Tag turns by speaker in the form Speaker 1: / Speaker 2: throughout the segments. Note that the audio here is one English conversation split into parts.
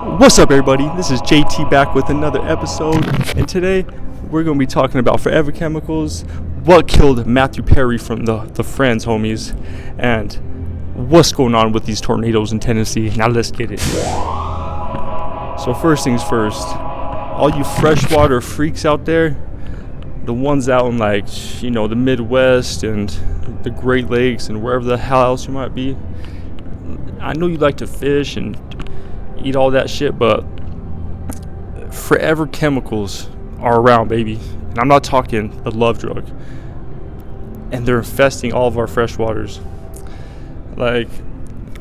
Speaker 1: What's up, everybody? This is JT back with another episode, and today we're going to be talking about forever chemicals, what killed Matthew Perry from the Friends, homies, and what's going on with these tornadoes in Tennessee. Now let's get it. So first things first, all you freshwater freaks out there, the ones out in the Midwest and the Great Lakes and wherever the hell else you might be, I know you like to fish and eat all that shit, but forever chemicals are around, baby. And I'm not talking the love drug. And they're infesting all of our freshwaters. I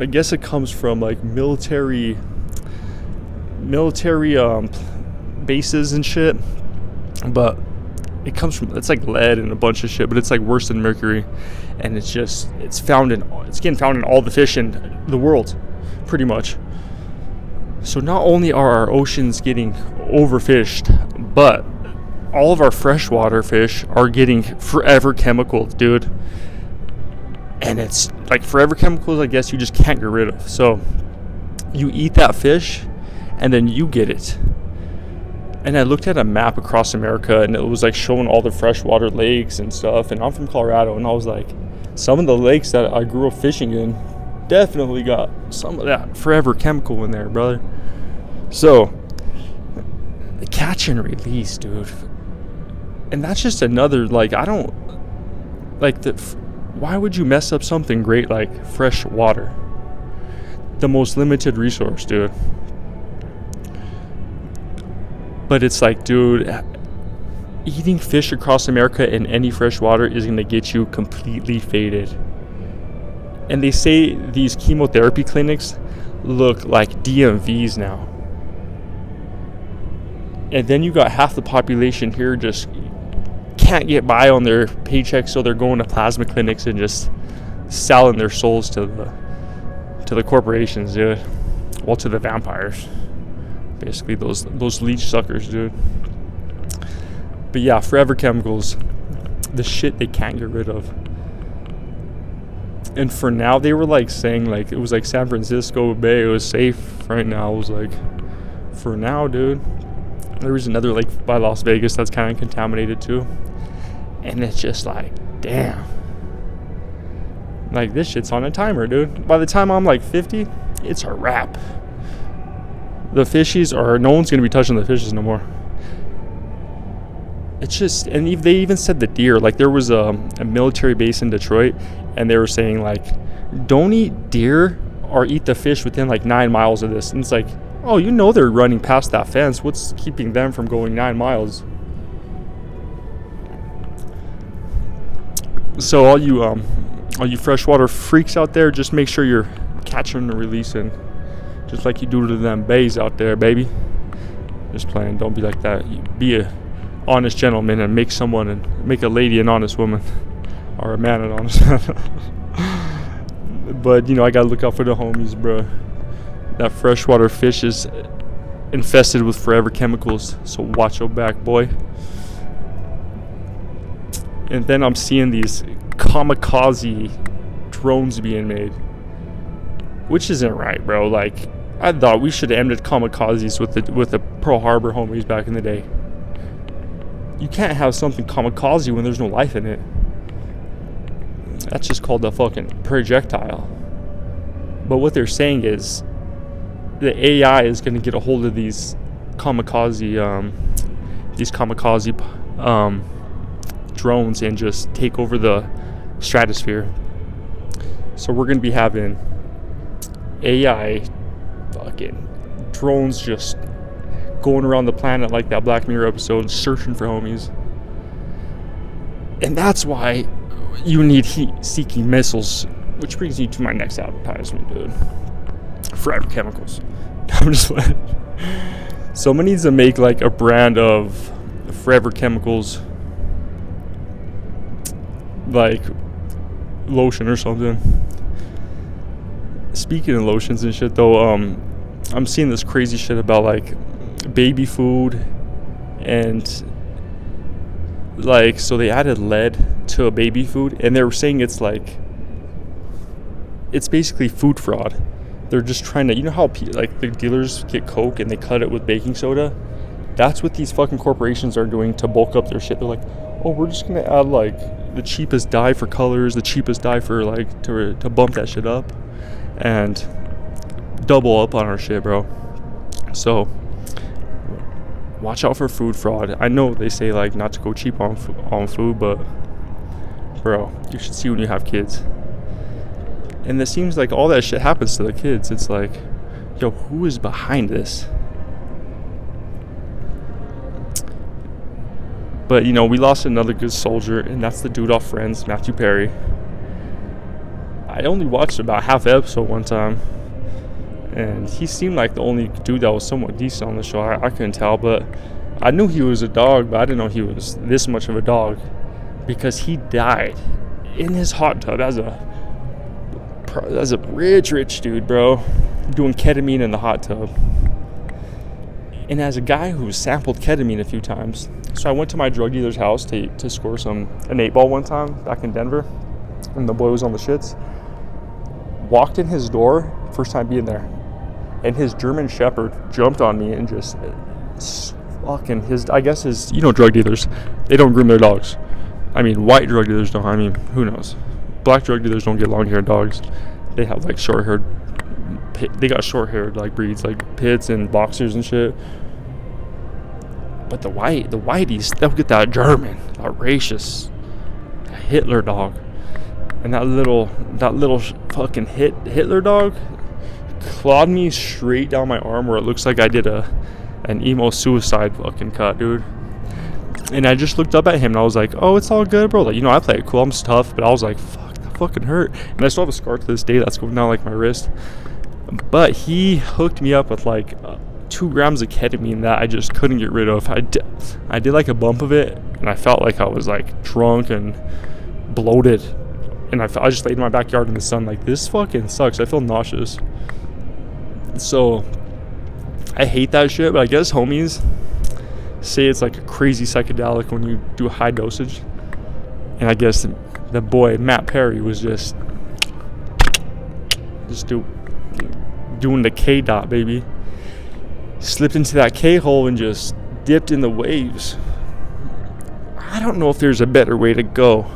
Speaker 1: guess it comes from military bases and shit, but it's like lead and a bunch of shit, but it's like worse than mercury, and it's getting found in all the fish in the world, pretty much. So not only are our oceans getting overfished, but all of our freshwater fish are getting forever chemicals, dude. And it's like forever chemicals, I guess you just can't get rid of. So you eat that fish and then you get it. And I looked at a map across America, and it was showing all the freshwater lakes and stuff. And I'm from Colorado, and I was like, some of the lakes that I grew up fishing in definitely got some of that forever chemical in there, brother. So catch and release, dude. And that's just another, why would you mess up something great like fresh water? The most limited resource, dude. But it's dude, eating fish across America in any fresh water is going to get you completely faded. And they say these chemotherapy clinics look like DMVs now. And then you got half the population here just can't get by on their paychecks, so they're going to plasma clinics and just selling their souls to the corporations, dude. Well, to the vampires. Basically, those leech suckers, dude. But yeah, forever chemicals, the shit they can't get rid of. And for now, they were saying it was San Francisco Bay, it was safe right now. I was for now, dude. There was another lake by Las Vegas that's kind of contaminated too. And it's just damn. This shit's on a timer, dude. By the time I'm 50, it's a wrap. The fishies no one's going to be touching the fishes no more. It's just, and they even said the deer. There was a military base in Detroit, and they were saying don't eat deer or eat the fish within 9 miles of this. And it's oh, they're running past that fence. What's keeping them from going 9 miles? So all you freshwater freaks out there, just make sure you're catching and releasing, just like you do to them bays out there, baby. Just playing. Don't be like that. Be a honest gentleman and make a lady an honest woman, or a man an honest man. But I gotta look out for the homies, bro. That freshwater fish is infested with forever chemicals, so watch your back, boy. And then I'm seeing these kamikaze drones being made, which isn't right, bro. I thought we should have ended kamikazes with the Pearl Harbor homies back in the day. You can't have something kamikaze when there's no life in it. That's just called a fucking projectile. But what they're saying is the AI is going to get a hold of these kamikaze drones and just take over the stratosphere. So we're going to be having AI fucking drones just going around the planet like that Black Mirror episode, searching for homies. And that's why you need heat-seeking missiles, which brings you to my next advertisement, dude. Forever chemicals. I'm just like, someone needs to make a brand of forever chemicals, lotion or something. Speaking of lotions and shit, though, I'm seeing this crazy shit about baby food, and so they added lead to a baby food, and they were saying it's basically food fraud. they're just trying to, you know how like the dealers get Coke and they cut it with baking soda? That's what these fucking corporations are doing to bulk up their shit. They're like, oh, we're just gonna add like the cheapest dye for colors, the cheapest dye for like to bump that shit up, and double up on our shit, bro. So watch out for food fraud. I know they say like not to go cheap on food, but bro, you should see when you have kids. And it seems like all that shit happens to the kids. It's like, yo, who is behind this? But, you know, we lost another good soldier, and that's the dude off Friends, Matthew Perry. I only watched about half the episode one time, and he seemed like the only dude that was somewhat decent on the show. I couldn't tell, but I knew he was a dog, but I didn't know he was this much of a dog, because he died in his hot tub as a rich dude, bro, doing ketamine in the hot tub. And as a guy who's sampled ketamine a few times, so I went to my drug dealer's house to score an 8-ball one time back in Denver, when the boy was on the shits. Walked in his door, first time being there, and his German Shepherd jumped on me and just fucking you know, drug dealers, they don't groom their dogs. I mean, white drug dealers don't. I mean, who knows? Black drug dealers don't get long-haired dogs. They have like short-haired. They got short-haired like breeds, like pits and boxers and shit. But the whiteys, they'll get that German, that racist Hitler dog, and that little fucking Hitler dog clawed me straight down my arm where it looks like I did an emo suicide fucking cut, dude. And I just looked up at him and I was like, oh, it's all good, bro. Like, you know, I play it cool, I'm tough, but I was like, fuck, that fucking hurt. And I still have a scar to this day that's going down like my wrist. But he hooked me up with like 2 grams of ketamine that I just couldn't get rid of. I did like a bump of it, and I felt like I was like drunk and bloated. And I just laid in my backyard in the sun like, this fucking sucks. I feel nauseous. So I hate that shit, but I guess homies say it's like a crazy psychedelic when you do a high dosage. And I guess the boy Matt Perry was just doing the K dot, baby. Slipped into that K hole and just dipped in the waves. I don't know if there's a better way to go.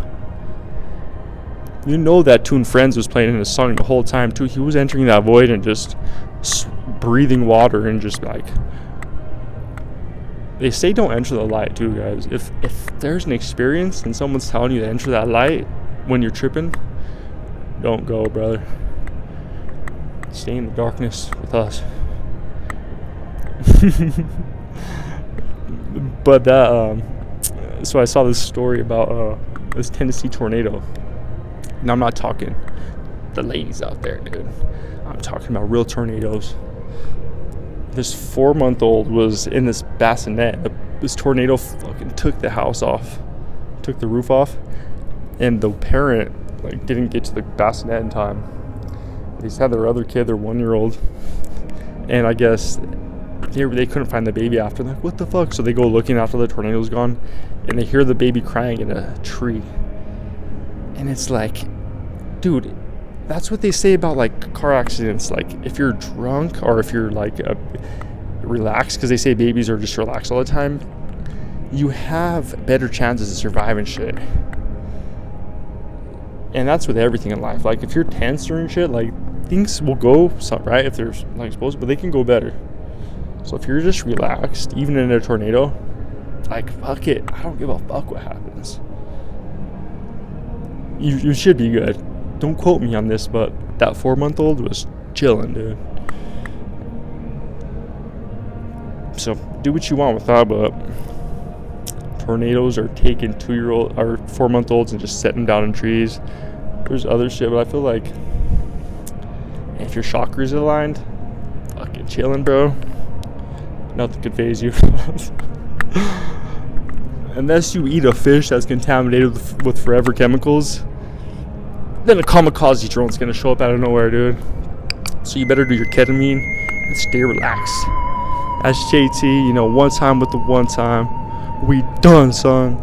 Speaker 1: You know that tune Friends was playing in his song the whole time too. He was entering that void and just breathing water and just like, they say don't enter the light too, guys. If there's an experience and someone's telling you to enter that light when you're tripping, don't go, brother. Stay in the darkness with us. But that so I saw this story about this Tennessee tornado. And I'm not talking the ladies out there, dude. I'm talking about real tornadoes. This 4-month-old was in this bassinet. This tornado fucking took the house off, took the roof off, and the parent like didn't get to the bassinet in time. They just had their other kid, their 1-year-old, and I guess they couldn't find the baby after. They're like, what the fuck? So they go looking after the tornado's gone, and they hear the baby crying in a tree. And it's like, dude, that's what they say about like car accidents. Like if you're drunk or if you're like relaxed, because they say babies are just relaxed all the time, you have better chances of surviving shit. And that's with everything in life. Like if you're tense during shit, like things will go right if they're like supposed, but they can go better. So if you're just relaxed, even in a tornado, like fuck it, I don't give a fuck what happens. You should be good. Don't quote me on this, but that 4-month-old was chilling, dude. So do what you want with that, but tornadoes are taking 2-year-old or 4-month-olds and just setting them down in trees. There's other shit, but I feel like if your chakras are aligned, fucking chilling, bro. Nothing could phase you. Unless you eat a fish that's contaminated with forever chemicals, then a kamikaze drone's gonna show up out of nowhere, dude. So you better do your ketamine and stay relaxed. That's JT, you know, one time with the one time. We done, son.